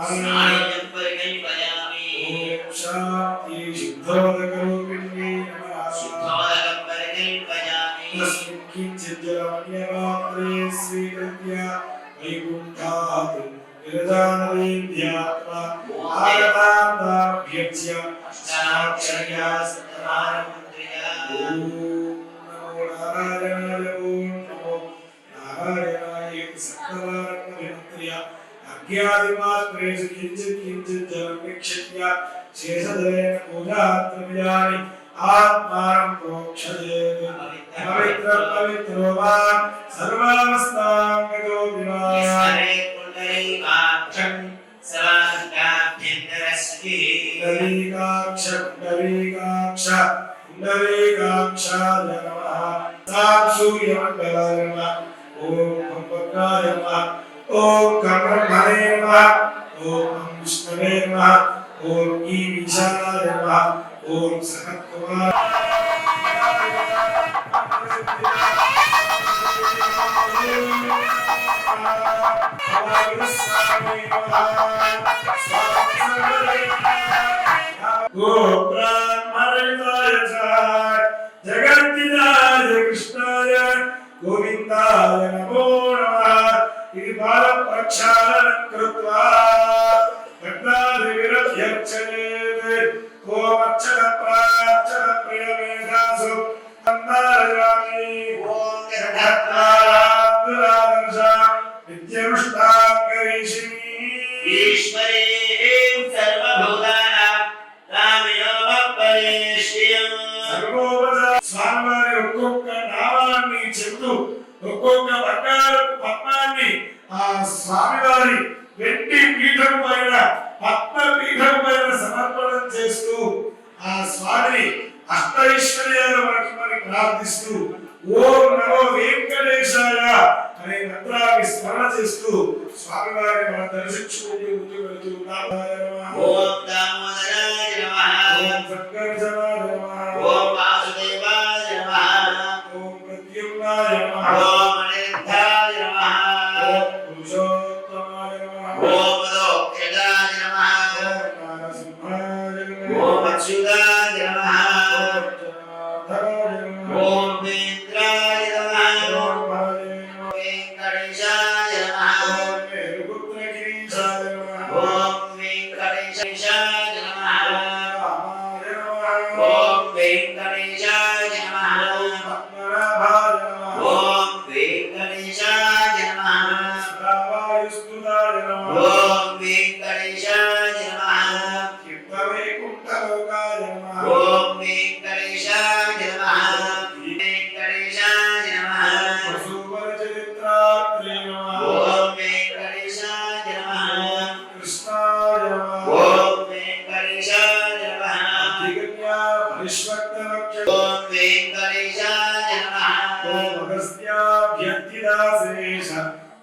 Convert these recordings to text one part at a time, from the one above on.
स्नानं परिकल्पयामि ओम शांति शुद्धोदकरूपिण्ये नमः शुद्धोदकं परिकल्पयामि तस्मिन् किञ्चित् जलमन्यपात्रे स्वीकृत्य वैकुण्ठात् विरजानदेव्यात्मा आगताभ्यर्च्य अष्टाक्षर्या सप्तमानमन्त्र्या ओम नमो नारायणाय ओम नमो नारायणाय सप्तमानमन्त्र्या अज्ञादिमात्रेषु किञ्चित् किञ्चित् जलं निक्षिप्य शेषधरेण पूजात्रयाणि आत्मानं प्रोक्षयेत् पवित्र पवित्रो वा सर्वावस्थां गतो विवान् पुण्डरीकाक्षं सर्वाभ्यन्तरस्ति पुण्डरीकाक्षाय नमः सां सूर्यमण्डलाय नमः ॐ भगवद्गाय नमः ॐ ब्रह्मणे नमः ॐ विष्णवे नमः ॐ ईशानाय नमः ॐ सनत्कुमार जगन्निधाय कृष्णाय गोविन्दाय नमो नमः इति बालप्रक्षालनं कृत्वा भक्तादिविरभ्यर्चयेत् कोमर्चन प्रार्चन प्रियमेधासु अन्नारयामि ॐ जगत्ताराधनादर्शा नित्यमुष्टाङ्गरीषिणी ईश्वरीं सर्वभूतानां तामयोः परेष्ठियम् सर्वोपजा స్వామివారి ఒక్కొక్క నామాన్ని చెబుతూ ఒక్కొక్క బంగారపు పద్మాన్ని ఆ స్వామివారి వెండి పీఠం పైన పద్మ పీఠం పైన సమర్పణం చేస్తూ ఆ స్వామిని అష్టైశ్వర్యాలు మనకి ప్రార్థిస్తూ ఓం నమో వెంకటేశాయ అనే మంత్రాన్ని స్మరణ చేస్తూ స్వామివారిని మనం దర్శించుకుంటూ ముందుకు వెళ్తున్నాం. ఓం దామోదరాయ నమః ఓం సంకర్షణాయ నమః ఓం వాసుదేవాయ నమః ఓం ప్రద్యుమ్నాయ నమః ఓం అనిరుద్ధాయ నమః ఓం పురుషోత్తమాయ నమః ఓం మదోక్షజాయ నమః ఓం నారసింహాయ నమః ఓం అచ్యుతాయ నమః జనార్దనాయ నమః ఓం వేంద్రాయ నమః ఓం హరే వెంకటేశాయ నమః ఓం మేరుపుత్రగిరీశాయ నమః ఓం వెంకటేశాయ నమః రామాయ నమః ఓం వెంకటేశాయ నమః పద్మనాభాయ నమః ఓం వెంకటేశాయ నమః సదావాయుస్తుతాయ నమః ఓం వెంకటేశాయ నమః చిత్తవైకుంఠలోకాయ నమః ఓం వెంకటేశాయ నమః వెంకటేశాయ నమః వసువరచరిత్రాత్రే నమః ఓం వెంకటేశాయ నమః కృష్ణాయ నమః ఓం వెంకటేశాయ నమః దిగన్యా పరిష్వక్తవక్ష ఓం వెంకటేశాయ నమః ఓం అగస్త్యాభ్యర్థిదాసేష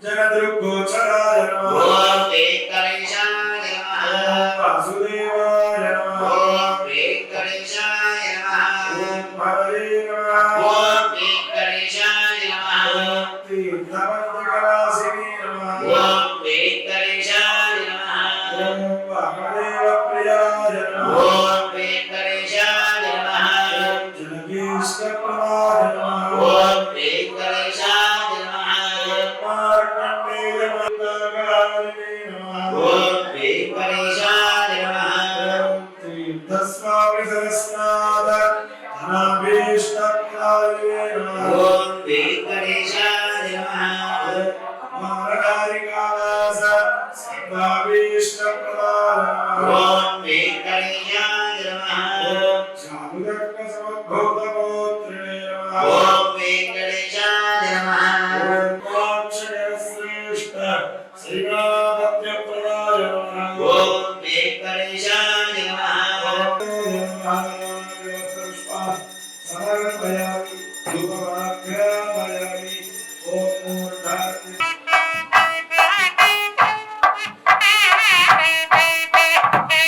జగద్రుగోచరాయ నమః ఓం వెంకటేశాయ నమః ఓం వాసుదేవాయ నమః ఓం వెంకటేశాయ నమః ఓం హరే నమః ఓం వెంకటేశాయ నమః ఓం తీర్థమంతకవాసిని నమః ఓం వెంకటేశాయ నమః ఓం వామదేవ ప్రియాయ నమః ఓం వెంకటేశాయ నమః ఓం జనకీష్టప్రదాయ నమః ఓం వెంకటేశాయ నమః ఓం మార్కండేయ మంగళాకారిణే నమః ఓం వెంకటేశాయ నమః ఓం తీర్థస్వామి సరస్నాథ ధనాభీష్టప్రదాయ నమః ఓం వెంకటేశాయ నమః మారకారికావాస సర్వాభీష్టప్రదాయ నమః ఓం వెంకటేశాయ నమః ఓం చాముదక్క సమద్భూతగోత్రిణే నమః ఓం వెంకటేశాయ నమః ఓం వాక్షయశ్రేష్ఠ శ్రీనాథత్యప్రదాయ నమః ఓం వెంకటేశాయ నమః సమర్పయామి